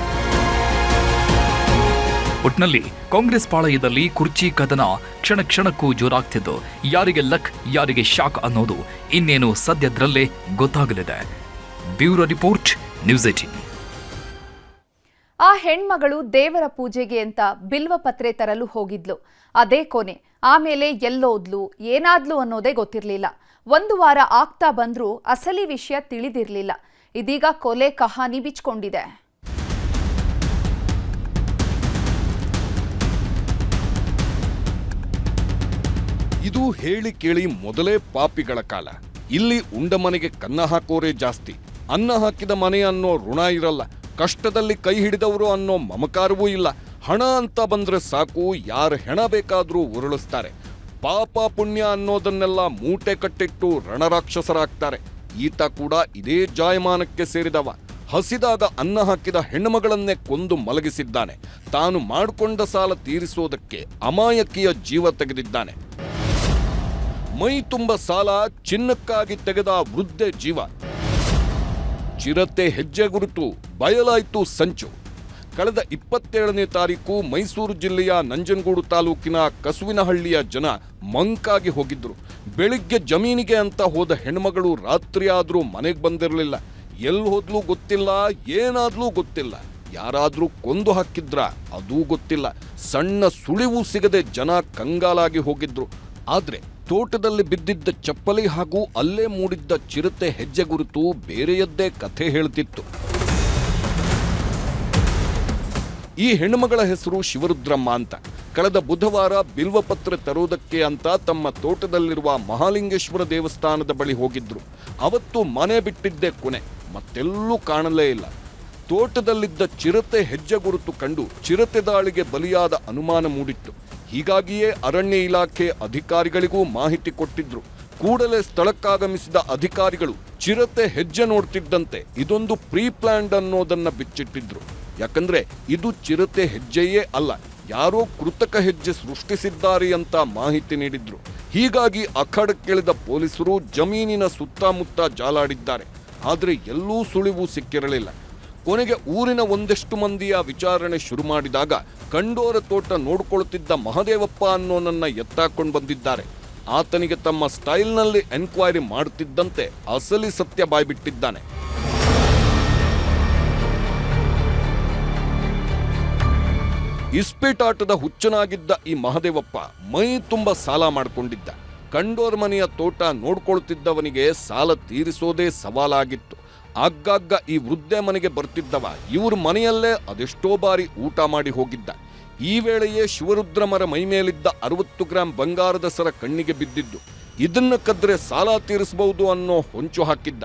ಒಟ್ನಲ್ಲಿ ಕಾಂಗ್ರೆಸ್ ಪಾಳಯದಲ್ಲಿ ಕುರ್ಚಿ ಕದನ ಕ್ಷಣ ಕ್ಷಣಕ್ಕೂ ಜೋರಾಗ್ತಿದ್ದು, ಯಾರಿಗೆ ಲಕ್ ಯಾರಿಗೆ ಶಾಕ್ ಅನ್ನೋದು ಇನ್ನೇನು ಸದ್ಯದ್ರಲ್ಲೇ ಗೊತ್ತಾಗಲಿದೆ. Bureau report, news 18. ಆ ಹೆಣ್ಮಗಳು ದೇವರ ಪೂಜೆಗೆ ಅಂತ ಬಿಲ್ವ ಪತ್ರೆ ತರಲು ಹೋಗಿದ್ಲು. ಅದೇ ಕೊನೆ. ಆಮೇಲೆ ಎಲ್ಲೋದ್ಲು, ಏನಾದ್ಲು ಅನ್ನೋದೇ ಗೊತ್ತಿರಲಿಲ್ಲ. 1 ವಾರ ಆಗ್ತಾ ಬಂದ್ರೂ ಅಸಲಿ ವಿಷಯ ತಿಳಿದಿರಲಿಲ್ಲ. ಇದೀಗ ಕೊಲೆ ಕಹಾನಿ ಬಿಚ್ಕೊಂಡಿದೆ. ಇದು ಹೇಳಿ ಕೇಳಿ ಮೊದಲೇ ಪಾಪಿಗಳ ಕಾಲ. ಇಲ್ಲಿ ಉಂಡ ಮನೆಗೆ ಕನ್ನ ಹಾಕೋರೇ ಜಾಸ್ತಿ. ಅನ್ನ ಹಾಕಿದ ಮನೆ ಅನ್ನೋ ಋಣ ಇರಲ್ಲ. ಕಷ್ಟದಲ್ಲಿ ಕೈ ಹಿಡಿದವರು ಅನ್ನೋ ಮಮಕಾರವೂ ಇಲ್ಲ. ಹಣ ಅಂತ ಬಂದ್ರೆ ಸಾಕು, ಯಾರ ಹೆಣ ಬೇಕಾದ್ರೂ ಉರುಳಿಸ್ತಾರೆ. ಪಾಪ ಪುಣ್ಯ ಅನ್ನೋದನ್ನೆಲ್ಲ ಮೂಟೆ ಕಟ್ಟಿಟ್ಟು ರಣರಾಕ್ಷಸರಾಗ್ತಾರೆ. ಈತ ಕೂಡ ಇದೇ ಜಾಯಮಾನಕ್ಕೆ ಸೇರಿದವ. ಹಸಿದಾಗ ಅನ್ನ ಹಾಕಿದ ಹೆಣ್ಣುಮಗಳನ್ನೇ ಕೊಂದು ಮಲಗಿಸಿದ್ದಾನೆ. ತಾನು ಮಾಡಿಕೊಂಡ ಸಾಲ ತೀರಿಸೋದಕ್ಕೆ ಅಮಾಯಕಿಯ ಜೀವ ತೆಗೆದಿದ್ದಾನೆ. ಮೈ ತುಂಬ ಸಾಲ, ಚಿನ್ನಕ್ಕಾಗಿ ತೆಗೆದ ವೃದ್ಧೆ ಜೀವ. ಚಿರತೆ ಹೆಜ್ಜೆ ಗುರುತು, ಬಯಲಾಯ್ತು ಸಂಚು. ಕಳೆದ 27ನೇ ತಾರೀಕು ಮೈಸೂರು ಜಿಲ್ಲೆಯ ನಂಜನಗೂಡು ತಾಲೂಕಿನ ಕಸುವಿನಹಳ್ಳಿಯ ಜನ ಮಂಕಾಗಿ ಹೋಗಿದ್ರು. ಬೆಳಿಗ್ಗೆ ಜಮೀನಿಗೆ ಅಂತ ಹೋದ ಹೆಣ್ಮಗಳು ರಾತ್ರಿ ಆದ್ರೂ ಮನೆಗೆ ಬಂದಿರಲಿಲ್ಲ. ಎಲ್ಲಿ ಹೋದ್ಲೂ ಗೊತ್ತಿಲ್ಲ, ಏನಾದ್ಲೂ ಗೊತ್ತಿಲ್ಲ. ಯಾರಾದ್ರೂ ಕೊಂದು ಹಾಕಿದ್ರ ಅದೂ ಗೊತ್ತಿಲ್ಲ. ಸಣ್ಣ ಸುಳಿವು ಸಿಗದೆ ಜನ ಕಂಗಾಲಾಗಿ ಹೋಗಿದ್ರು. ಆದ್ರೆ ತೋಟದಲ್ಲಿ ಬಿದ್ದಿದ್ದ ಚಪ್ಪಲಿ ಹಾಗೂ ಅಲ್ಲೇ ಮೂಡಿದ್ದ ಚಿರತೆ ಹೆಜ್ಜೆ ಗುರುತು ಬೇರೆಯದ್ದೇ ಕಥೆ ಹೇಳ್ತಿತ್ತು. ಈ ಹೆಣ್ಣುಮಗಳ ಹೆಸರು ಶಿವರುದ್ರಮ್ಮ ಅಂತ. ಕಳೆದ ಬುಧವಾರ ಬಿಲ್ವಪತ್ರ ತರೋದಕ್ಕೆ ಅಂತ ತಮ್ಮ ತೋಟದಲ್ಲಿರುವ ಮಹಾಲಿಂಗೇಶ್ವರ ದೇವಸ್ಥಾನದ ಬಳಿ ಹೋಗಿದ್ರು. ಅವತ್ತು ಮನೆ ಬಿಟ್ಟಿದ್ದೇ ಕೊನೆ, ಮತ್ತೆಲ್ಲೂ ಕಾಣಲೇ ಇಲ್ಲ. ತೋಟದಲ್ಲಿದ್ದ ಚಿರತೆ ಹೆಜ್ಜೆ ಗುರುತು ಕಂಡು ಚಿರತೆ ದಾಳಿಗೆ ಬಲಿಯಾದ ಅನುಮಾನ ಮೂಡಿತ್ತು. ಹೀಗಾಗಿಯೇ ಅರಣ್ಯ ಇಲಾಖೆ ಅಧಿಕಾರಿಗಳಿಗೂ ಮಾಹಿತಿ ಕೊಟ್ಟಿದ್ರು. ಕೂಡಲೇ ಸ್ಥಳಕ್ಕಾಗಮಿಸಿದ ಅಧಿಕಾರಿಗಳು ಚಿರತೆ ಹೆಜ್ಜೆ ನೋಡ್ತಿದ್ದಂತೆ ಇದೊಂದು ಪ್ರೀ ಪ್ಲಾನ್ಡ್ ಅನ್ನೋದನ್ನ ಬಿಚ್ಚಿಟ್ಟಿದ್ರು. ಯಾಕಂದ್ರೆ ಇದು ಚಿರತೆ ಹೆಜ್ಜೆಯೇ ಅಲ್ಲ, ಯಾರೋ ಕೃತಕ ಹೆಜ್ಜೆ ಸೃಷ್ಟಿಸಿದ್ದಾರೆ ಅಂತ ಮಾಹಿತಿ ನೀಡಿದ್ರು. ಹೀಗಾಗಿ ಅಖಾಡಕ್ಕಿಳಿದ ಪೊಲೀಸರು ಜಮೀನಿನ ಸುತ್ತಮುತ್ತ ಜಾಲಾಡಿದ್ದಾರೆ. ಆದರೆ ಎಲ್ಲೂ ಸುಳಿವು ಸಿಕ್ಕಿರಲಿಲ್ಲ. ಕೊನೆಗೆ ಊರಿನ ಒಂದಷ್ಟು ಮಂದಿಯ ವಿಚಾರಣೆ ಶುರು ಮಾಡಿದಾಗ ಕಂಡೋರ ತೋಟ ನೋಡ್ಕೊಳ್ತಿದ್ದ ಮಹದೇವಪ್ಪ ಅನ್ನೋನನ್ನ ಎತ್ತಾಕೊಂಡು ಬಂದಿದ್ದಾರೆ. ಆತನಿಗೆ ತಮ್ಮ ಸ್ಟೈಲ್ನಲ್ಲಿ ಎನ್ಕ್ವೈರಿ ಮಾಡುತ್ತಿದ್ದಂತೆ ಅಸಲಿ ಸತ್ಯ ಬಾಯ್ಬಿಟ್ಟಿದ್ದಾನೆ. ಇಸ್ಪೀಟಾಟದ ಹುಚ್ಚನಾಗಿದ್ದ ಈ ಮಹದೇವಪ್ಪ ಮೈ ತುಂಬ ಸಾಲ ಮಾಡಿಕೊಂಡಿದ್ದ. ಕಂಡೋರ್ ಮನೆಯ ತೋಟ ನೋಡ್ಕೊಳ್ತಿದ್ದವನಿಗೆ ಸಾಲ ತೀರಿಸೋದೇ ಸವಾಲಾಗಿತ್ತು. ಆಗಾಗ ಈ ವೃದ್ಧೆ ಮನೆಗೆ ಬರ್ತಿದ್ದವ ಇವ್ರ ಮನೆಯಲ್ಲೇ ಅದೆಷ್ಟೋ ಬಾರಿ ಊಟ ಮಾಡಿ ಹೋಗಿದ್ದ. ಈ ವೇಳೆಯೇ ಶಿವರುದ್ರಮರ ಮೈಮೇಲಿದ್ದ 60 ಗ್ರಾಂ ಬಂಗಾರದ ಸರ ಕಣ್ಣಿಗೆ ಬಿದ್ದಿದ್ದು. ಇದನ್ನ ಕದ್ರೆ ಸಾಲ ತೀರಿಸಬಹುದು ಅನ್ನೋ ಹೊಂಚು ಹಾಕಿದ್ದ.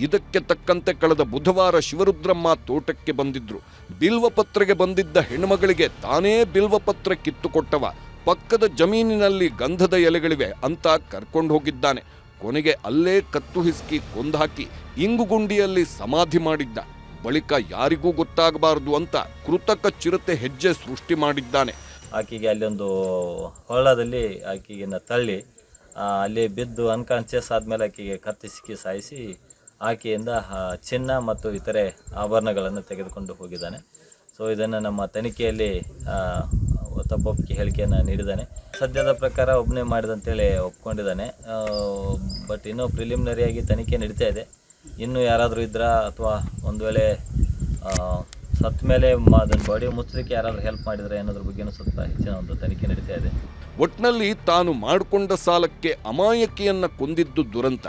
ಇದಕ್ಕೆ ತಕ್ಕಂತೆ ಕಳೆದ ಬುಧವಾರ ಶಿವರುದ್ರಮ್ಮ ತೋಟಕ್ಕೆ ಬಂದಿದ್ರು. ಬಿಲ್ವಪತ್ರೆಗೆ ಬಂದಿದ್ದ ಹೆಣ್ಮಗಳಿಗೆ ತಾನೇ ಬಿಲ್ವಪತ್ರ ಕಿತ್ತುಕೊಟ್ಟವ ಪಕ್ಕದ ಜಮೀನಿನಲ್ಲಿ ಗಂಧದ ಎಲೆಗಳಿವೆ ಅಂತ ಕರ್ಕೊಂಡು ಹೋಗಿದ್ದಾನೆ. ಕೊನೆಗೆ ಅಲ್ಲೇ ಕತ್ತು ಹಿಸ್ಕಿ ಕೊಂದಾಕಿ ಇಂಗುಗುಂಡಿಯಲ್ಲಿ ಸಮಾಧಿ ಮಾಡಿದ್ದ. ಬಳಿಕ ಯಾರಿಗೂ ಗೊತ್ತಾಗಬಾರದು ಅಂತ ಕೃತಕ ಚಿರತೆ ಹೆಜ್ಜೆ ಸೃಷ್ಟಿ ಮಾಡಿದ್ದಾನೆ. ಆಕೆಗೆ ಅಲ್ಲೊಂದು ಹೊಳ್ಳದಲ್ಲಿ ಆಕೆಗಿನ ತಳ್ಳಿ ಅಲ್ಲಿ ಬಿದ್ದು ಅನ್ಕಾನ್ಷಿಯಸ್ ಆದಮೇಲೆ ಆಕೆಗೆ ಕತ್ತಿಸಿಕ್ಕಿ ಸಾಯಿಸಿ ಆಕೆಯಿಂದ ಚಿನ್ನ ಮತ್ತು ಇತರೆ ಆಭರಣಗಳನ್ನು ತೆಗೆದುಕೊಂಡು ಹೋಗಿದ್ದಾನೆ. ಸೊ ಇದನ್ನು ನಮ್ಮ ತನಿಖೆಯಲ್ಲಿ ತಪ್ಪೊಪ್ಪಿಗೆ ಹೇಳಿಕೆಯನ್ನು ನೀಡಿದ್ದಾನೆ. ಸದ್ಯದ ಪ್ರಕಾರ ಒಬ್ಬನೇ ಮಾಡಿದಂತೇಳಿ ಒಪ್ಕೊಂಡಿದ್ದಾನೆ. ಬಟ್ ಇನ್ನೂ ಪ್ರಿಲಿಮಿನರಿಯಾಗಿ ತನಿಖೆ ನಡೀತಾ ಇದೆ. ಇನ್ನೂ ಯಾರಾದರೂ ಇದ್ರಾ ಅಥವಾ ಒಂದು ವೇಳೆ ಸತ್ತ ಮೇಲೆ ಅದನ್ನು ಬಾಡಿ ಮುಚ್ಚಲಿಕ್ಕೆ ಯಾರಾದರೂ ಹೆಲ್ಪ್ ಮಾಡಿದರೆ ಅನ್ನೋದ್ರ ಬಗ್ಗೆನೂ ಸ್ವಲ್ಪ ಹೆಚ್ಚಿನ ಒಂದು ತನಿಖೆ ನಡೀತಾ ಇದೆ. ಒಟ್ನಲ್ಲಿ ತಾನು ಮಾಡಿಕೊಂಡ ಸಾಲಕ್ಕೆ ಅಮಾಯಕಿಯನ್ನ ಕೊಂದಿದ್ದು ದುರಂತ.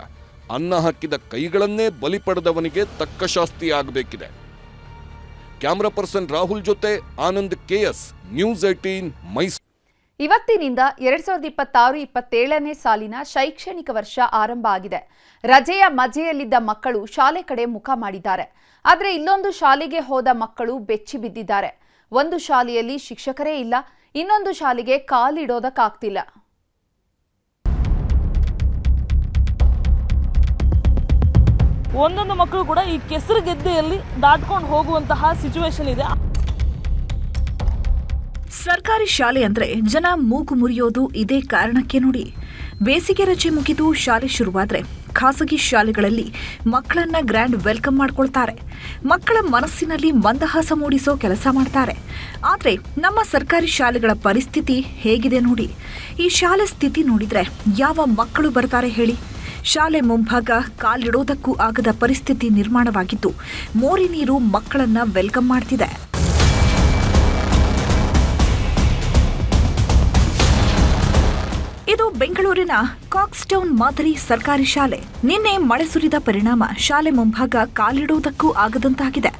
ಅನ್ನ ಹಾಕಿದ ಕೈಗಳನ್ನೇ ಬಲಿ ಪಡೆದವನಿಗೆ ತಕ್ಕ ಶಾಸ್ತಿ ಆಗಬೇಕಿದೆ. ಕ್ಯಾಮರಾ ಪರ್ಸನ್ ರಾಹುಲ್ ಜೊತೆ ಆನಂದ್ KS, ನ್ಯೂಸ್ 18 ಮೈಸೂರು. ಇವತ್ತಿನಿಂದ 2026-27ನೇ ಸಾಲಿನ ಶೈಕ್ಷಣಿಕ ವರ್ಷ ಆರಂಭ ಆಗಿದೆ. ರಜೆಯ ಮಜೆಯಲ್ಲಿದ್ದ ಮಕ್ಕಳು ಶಾಲೆ ಕಡೆ ಮುಖ ಮಾಡಿದ್ದಾರೆ. ಆದರೆ ಇಲ್ಲೊಂದು ಶಾಲೆಗೆ ಹೋದ ಮಕ್ಕಳು ಬೆಚ್ಚಿ ಬಿದ್ದಿದ್ದಾರೆ. ಒಂದು ಶಾಲೆಯಲ್ಲಿ ಶಿಕ್ಷಕರೇ ಇಲ್ಲ, ಇನ್ನೊಂದು ಶಾಲೆಗೆ ಕಾಲಿಡೋದಕ್ಕಾಗ್ತಿಲ್ಲ. ಒಂದೊಂದು ಮಕ್ಕಳು ಕೂಡ ಈ ಕೆಸರು ಗೆದ್ದೆಯಲ್ಲಿ ದಾಟ್ಕೊಂಡು ಹೋಗುವಂತಹ ಸಿಚುವೇಶನ್ ಇದೆ. ಸರ್ಕಾರಿ ಶಾಲೆ ಅಂದ್ರೆ ಜನ ಮೂಗು ಮುರಿಯೋದು ಇದೇ ಕಾರಣಕ್ಕೆ ನೋಡಿ. ಬೇಸಿಗೆ ರಜೆ ಮುಗಿದು ಶಾಲೆ ಶುರುವಾದ್ರೆ ಖಾಸಗಿ ಶಾಲೆಗಳಲ್ಲಿ ಮಕ್ಕಳನ್ನ ಗ್ರ್ಯಾಂಡ್ ವೆಲ್ಕಮ್ ಮಾಡ್ಕೊಳ್ತಾರೆ. ಮಕ್ಕಳ ಮನಸ್ಸಿನಲ್ಲಿ ಮಂದಹಾಸ ಮೂಡಿಸೋ ಕೆಲಸ ಮಾಡ್ತಾರೆ. ಆದರೆ ನಮ್ಮ ಸರ್ಕಾರಿ ಶಾಲೆಗಳ ಪರಿಸ್ಥಿತಿ ಹೇಗಿದೆ ನೋಡಿ. ಈ ಶಾಲೆ ಸ್ಥಿತಿ ನೋಡಿದ್ರೆ ಯಾವ ಮಕ್ಕಳು ಬರ್ತಾರೆ ಹೇಳಿ. ಶಾಲೆ ಮುಂಭಾಗ ಕಾಲಿಡೋದಕ್ಕೂ ಆಗದ ಪರಿಸ್ಥಿತಿ ನಿರ್ಮಾಣವಾಗಿದ್ದು ಮೋರಿ ನೀರು ಮಕ್ಕಳನ್ನ ವೆಲ್ಕಮ್ ಮಾಡ್ತಿದೆ. ಇದು ಬೆಂಗಳೂರಿನ ಕಾಕ್ಸ್ಟೌನ್ ಮಾದರಿ ಸರ್ಕಾರಿ ಶಾಲೆ. ನಿನ್ನೆ ಮಳೆ ಸುರಿದ ಪರಿಣಾಮ ಶಾಲೆ ಮುಂಭಾಗ ಕಾಲಿಡುವುದಕ್ಕೂ ಆಗದಂತಾಗಿದೆ.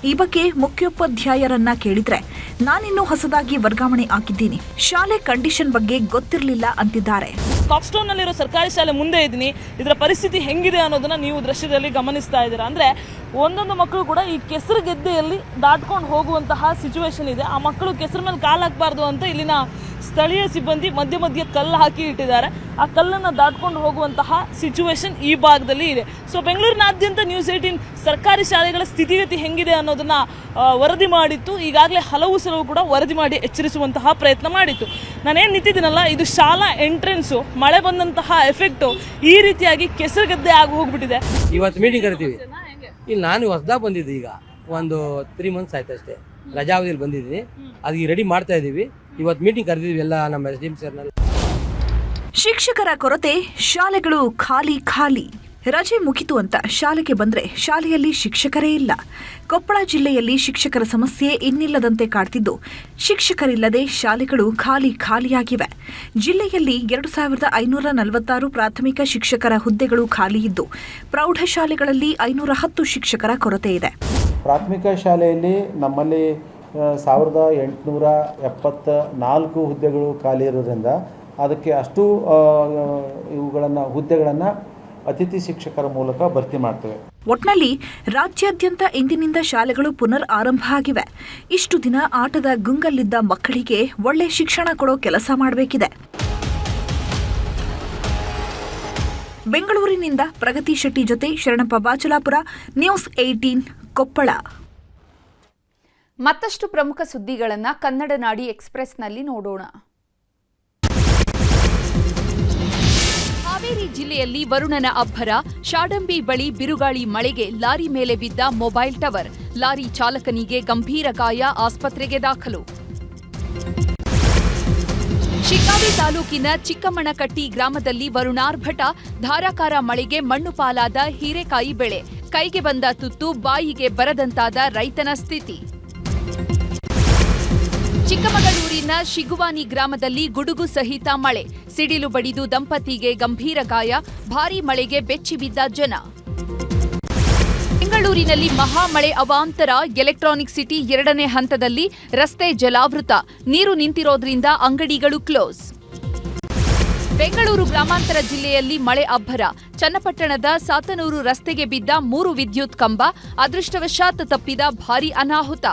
ಈ ಬಗ್ಗೆ ಮುಖ್ಯೋಪಾಧ್ಯಾಯರನ್ನ ಕೇಳಿದ್ರೆ ನಾನಿನ್ನೂ ಹೊಸದಾಗಿ ವರ್ಗಾವಣೆ ಆಗಿದ್ದೀನಿ, ಶಾಲೆ ಕಂಡೀಷನ್ ಬಗ್ಗೆ ಗೊತ್ತಿರಲಿಲ್ಲ ಅಂತಿದ್ದಾರೆ. ಕಾಕ್ಸ್ಟೌನ್ ನಲ್ಲಿರೋ ಸರ್ಕಾರಿ ಶಾಲೆ ಮುಂದೆ ಇದ್ದೀನಿ. ಇದರ ಪರಿಸ್ಥಿತಿ ಹೆಂಗಿದೆ ಅನ್ನೋದನ್ನ ನೀವು ದೃಶ್ಯದಲ್ಲಿ ಗಮನಿಸ್ತಾ ಇದ್ದೀರಾ. ಅಂದ್ರೆ ಒಂದೊಂದು ಮಕ್ಕಳು ಕೂಡ ಈ ಕೆಸರು ಗೆದ್ದೆಯಲ್ಲಿ ದಾಟ್ಕೊಂಡು ಹೋಗುವಂತಹ ಸಿಚುವೇಶನ್ ಇದೆ. ಆ ಮಕ್ಕಳು ಕೆಸರು ಮೇಲೆ ಕಾಲು ಹಾಕಬಾರ್ದು ಅಂತ ಇಲ್ಲಿನ ಸ್ಥಳೀಯ ಸಿಬ್ಬಂದಿ ಮಧ್ಯೆ ಮಧ್ಯೆ ಕಲ್ಲು ಹಾಕಿ ಇಟ್ಟಿದ್ದಾರೆ. ಆ ಕಲ್ಲನ್ನು ದಾಟ್ಕೊಂಡು ಹೋಗುವಂತಹ ಸಿಚುವೇಶನ್ ಈ ಭಾಗದಲ್ಲಿ ಇದೆ. ಸೊ ಬೆಂಗಳೂರಿನಾದ್ಯಂತ ನ್ಯೂಸ್ 18 ಸರ್ಕಾರಿ ಶಾಲೆಗಳ ಸ್ಥಿತಿಗತಿ ಹೆಂಗಿದೆ ಅನ್ನೋದನ್ನ ವರದಿ ಮಾಡಿತ್ತು. ಈಗಾಗಲೇ ಹಲವು ಸಲ ಕೂಡ ವರದಿ ಮಾಡಿ ಎಚ್ಚರಿಸುವಂತಹ ಪ್ರಯತ್ನ ಮಾಡಿತ್ತು. ನಾನೇನು ನಿಂತಿದ್ದೀನಲ್ಲ, ಇದು ಶಾಲಾ ಎಂಟ್ರೆನ್ಸು. ಮಳೆ ಬಂದಂತಹ ಎಫೆಕ್ಟು ಈ ರೀತಿಯಾಗಿ ಕೆಸರುಗದ್ದೆ ಆಗಿ ಹೋಗ್ಬಿಟ್ಟಿದೆ. ಇವತ್ತು ಮೀಟಿಂಗ್ ಕರಿತೀವಿ. ಇಲ್ಲಿ ನಾನು ಹೊಸದಾಗ ಬಂದಿದ್ದೆ, ಈಗ ಒಂದು 3 ಮಂತ್ಸ್ ಆಯ್ತು ಅಷ್ಟೇ. ರಜಾವಧಿಯಲ್ಲಿ ಬಂದಿದ್ದೀನಿ, ಅದಕ್ಕೆ ರೆಡಿ ಮಾಡ್ತಾ ಇದ್ದೀವಿ. ಇವತ್ತು ಮೀಟಿಂಗ್ ಕರೆದಿದ್ವಿ ಎಲ್ಲ ನಮ್ಮ SDM ಸರ್ನಲ್ಲಿ. ಶಿಕ್ಷಕರ ಕೊರತೆ, ಶಾಲೆಗಳು ಖಾಲಿ ಖಾಲಿ. ರಜೆ ಮುಗಿತು ಅಂತ ಶಾಲೆಗೆ ಬಂದ್ರೆ ಶಾಲೆಯಲ್ಲಿ ಶಿಕ್ಷಕರೇ ಇಲ್ಲ. ಕೊಪ್ಪಳ ಜಿಲ್ಲೆಯಲ್ಲಿ ಶಿಕ್ಷಕರ ಸಮಸ್ಯೆ ಇನ್ನಿಲ್ಲದಂತೆ ಕಾಡ್ತಿದ್ದು, ಶಿಕ್ಷಕರಿಲ್ಲದೆ ಶಾಲೆಗಳು ಖಾಲಿ ಖಾಲಿಯಾಗಿವೆ. ಜಿಲ್ಲೆಯಲ್ಲಿ 2546 ಪ್ರಾಥಮಿಕ ಶಿಕ್ಷಕರ ಹುದ್ದೆಗಳು ಖಾಲಿ ಇದ್ದು, ಪ್ರೌಢಶಾಲೆಗಳಲ್ಲಿ 510 ಶಿಕ್ಷಕರ ಕೊರತೆ ಇದೆ. ಪ್ರಾಥಮಿಕ ಶಾಲೆಯಲ್ಲಿ ನಮ್ಮಲ್ಲಿ 1874 ಹುದ್ದೆಗಳು ಖಾಲಿ ಇರೋದ್ರಿಂದ ಅದಕ್ಕೆ ಅಷ್ಟು ಹುದ್ದೆಗಳನ್ನು ಅತಿಥಿ ಶಿಕ್ಷಕರ ಮೂಲಕ ಭರ್ತಿ ಮಾಡ್ತೇವೆ. ಒಟ್ನಲ್ಲಿ ರಾಜ್ಯಾದ್ಯಂತ ಇಂದಿನಿಂದ ಶಾಲೆಗಳು ಪುನರ್ ಆರಂಭ ಆಗಿವೆ. ಇಷ್ಟು ದಿನ ಆಟದ ಗುಂಗಲ್ಲಿದ್ದ ಮಕ್ಕಳಿಗೆ ಒಳ್ಳೆ ಶಿಕ್ಷಣ ಕೊಡೋ ಕೆಲಸ ಮಾಡಬೇಕಿದೆ. ಬೆಂಗಳೂರಿನಿಂದ ಪ್ರಗತಿ ಶೆಟ್ಟಿ ಜೊತೆ ಶರಣಪ್ಪ ಬಾಚಲಾಪುರ, ನ್ಯೂಸ್ 18 ಕೊಪ್ಪಳ. ಮತ್ತಷ್ಟು ಪ್ರಮುಖ ಸುದ್ದಿಗಳನ್ನ ಕನ್ನಡ ನಾಡಿ ಎಕ್ಸ್‌ಪ್ರೆಸ್‌ನಲ್ಲಿ ನೋಡೋಣ. ಹಾವೇರಿ ಜಿಲ್ಲೆಯಲ್ಲಿ ವರುಣನ ಅಬ್ಬರ, ಶಾಡಂಬಿ ಬಳಿ ಬಿರುಗಾಳಿ ಮಳೆಗೆ ಲಾರಿ ಮೇಲೆ ಬಿದ್ದ ಮೊಬೈಲ್ ಟವರ್, ಲಾರಿ ಚಾಲಕನಿಗೆ ಗಂಭೀರ ಗಾಯ, ಆಸ್ಪತ್ರೆಗೆ ದಾಖಲು. ಶಿಗ್ಗಾವಿ ತಾಲೂಕಿನ ಚಿಕ್ಕಮ್ಮನಕಟ್ಟಿ ಗ್ರಾಮದಲ್ಲಿ ವರುಣಾರ್ಭಟ, ಧಾರಾಕಾರ ಮಳೆಗೆ ಮಣ್ಣು ಪಾಲಾದ ಹೀರೆಕಾಯಿ ಬೆಳೆ, ಕೈಗೆ ಬಂದ ತುತ್ತು ಬಾಯಿಗೆ ಬರದಂತಾದ ರೈತನ ಸ್ಥಿತಿ. ಚಿಕ್ಕಮಗಳೂರಿನ ಶಿಗುವಾನಿ ಗ್ರಾಮದಲ್ಲಿ ಗುಡುಗು ಸಹಿತ ಮಳೆ, ಸಿಡಿಲು ಬಡಿದು ದಂಪತಿಗೆ ಗಂಭೀರ ಗಾಯ, ಭಾರೀ ಮಳೆಗೆ ಬೆಚ್ಚಿಬಿದ್ದ ಜನ. ಬೆಂಗಳೂರಿನಲ್ಲಿ ಮಹಾಮಳೆ ಅವಾಂತರ, ಎಲೆಕ್ಟ್ರಾನಿಕ್ ಸಿಟಿ 2ನೇ ಹಂತದಲ್ಲಿ ರಸ್ತೆ ಜಲಾವೃತ, ನೀರು ನಿಂತಿರೋದ್ರಿಂದ ಅಂಗಡಿಗಳು ಕ್ಲೋಸ್. ಬೆಂಗಳೂರು ಗ್ರಾಮಾಂತರ ಜಿಲ್ಲೆಯಲ್ಲಿ ಮಳೆ ಅಬ್ಬರ, ಚನ್ನಪಟ್ಟಣದ ಸಾತನೂರು ರಸ್ತೆಗೆ ಬಿದ್ದ 3 ವಿದ್ಯುತ್ ಕಂಬ, ಅದೃಷ್ಟವಶಾತ್ ತಪ್ಪಿದ ಭಾರೀ ಅನಾಹುತ.